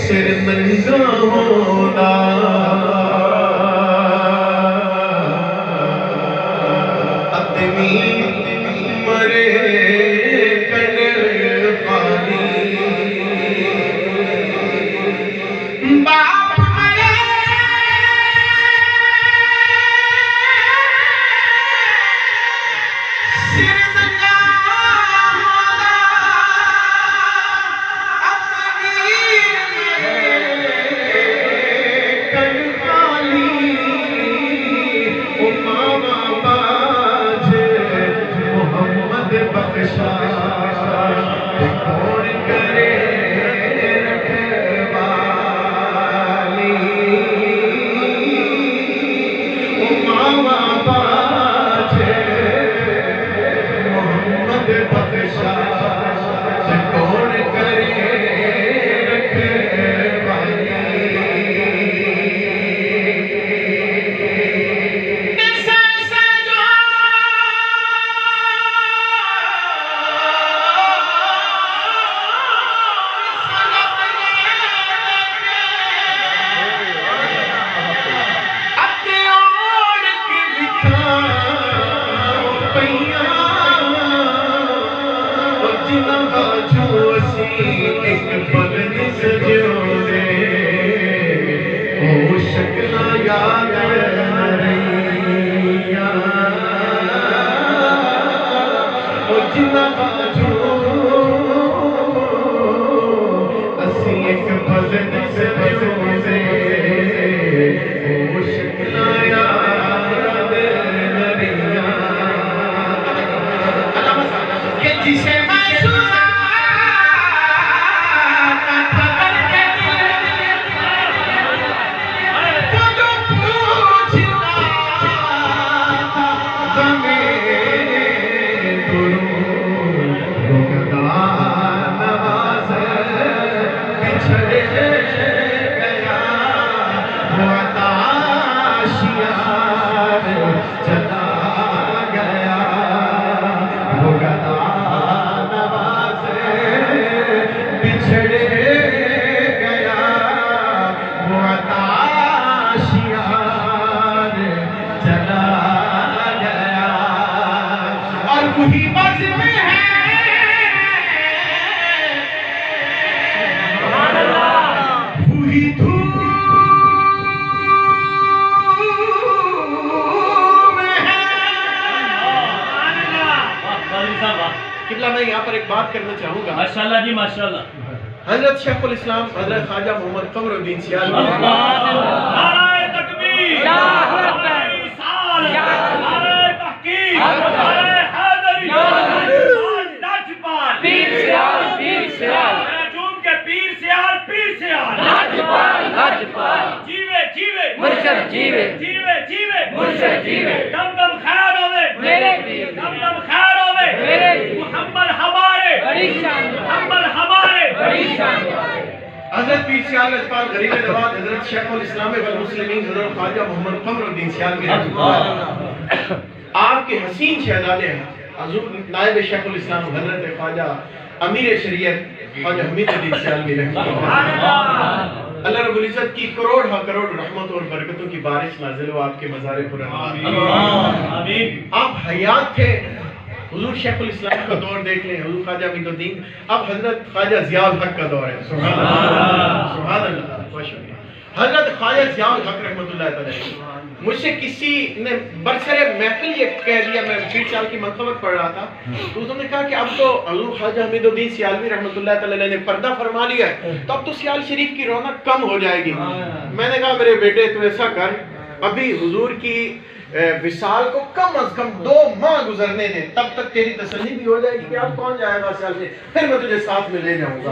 سر ننگا ہونا ادمی مرے کن خالی باپ مرے سر ننگا ہونا ادمی مرے کن خالی او ماما باج محمد بخشا کون کرے رکھوالی او ماما باج محمد بخشا کون کرے رکھوالی میں یہاں پر ایک بات کرنا چاہوں گا. ماشاءاللہ جی ماشاءاللہ. حضرت شیخ الاسلام حضرت خواجہ محمد قمر الدین سیال نعرہ تکبیر، نعرہ رسالت، نعرہ تحقیق، نعرہ حیدری، لاجپال، پیر سیال، پیر سیال، جون کے پیر سیال، پیر سیال، لاجپال، لاجپال، جیوے جیوے مرشد جیوے، جیوے جیوے، مرشد جیوے، دم دم خیر ہوئے، میرے پیر، دم دم خیر ہوئے، میرے پیر، محمد ہمارے، بڑی شان، محمد ہمارے، بڑی شان. حضرت پیر سیال لجپال غریب نواز حضرت شیخ الاسلام والمسلمین حضرت خواجہ محمد قمر الدین سیال کے آپ کے حسین شہزادے ہیں حضور نائب شیخ الاسلام حضرت خواجہ امیر شریعت خواجہ حمید الدین سیال بھی رحمۃ اللہ. اللہ رب العزت کی کروڑ ہا کروڑ رحمتوں اور برکتوں کی بارش نازل ہو آپ کے مزار پر. آمین. آپ حیات تھے. حضور شیخ الاسلام کا دور دیکھ لیں، حضور خواجہ امید الدین، اب حضرت خواجہ ضیاء الحق کا دور ہے. سبحان اللہ، سبحان اللہ، بہت شکریہ. حضرت خواجہ ضیاء الحق رحمۃ اللہ تعالی مجھ سے کسی نے برسر محفل یہ کہہ دیا، میں 20 سال کی منقبت پڑھ رہا تھا، تو انہوں نے کہا کہ اب تو حضور خواجہ حمید الدین سیالوی رحمۃ اللہ تعالی نے پردہ فرما لیا ہے، تو اب تو سیال شریف کی رونق کم ہو جائے گی. میں نے کہا میرے بیٹے تو ایسا کر، ابھی حضور کی وصال کو کم از کم 2 ماہ گزرنے دیں، تب تک تیری تسلی بھی ہو جائے گی کہ اب کون جائے گا سیال سے، پھر میں تجھے ساتھ میں لے جاؤں گا.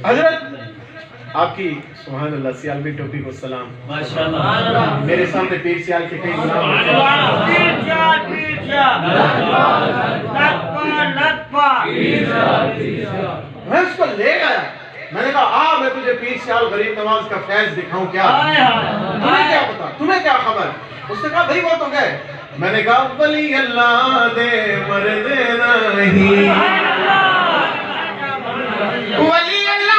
حضرت آپ کی سبحان اللہ سیالوی ٹوپی کو سلام. ماشاءاللہ. میرے سامنے پیر سیال کے کئی غلام پیر سیال، پیر سیال، میں اس کو لے گیا، میں نے کہا میں تجھے پیر سیال غریب نواز کا فیض دکھاؤں کیا؟ تمہیں کیا پتا، تمہیں کیا خبر؟ اس نے کہا بھائی وہ تو گئے. میں نے کہا ولی اللہ دے مرد نہیں، ولی اللہ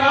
100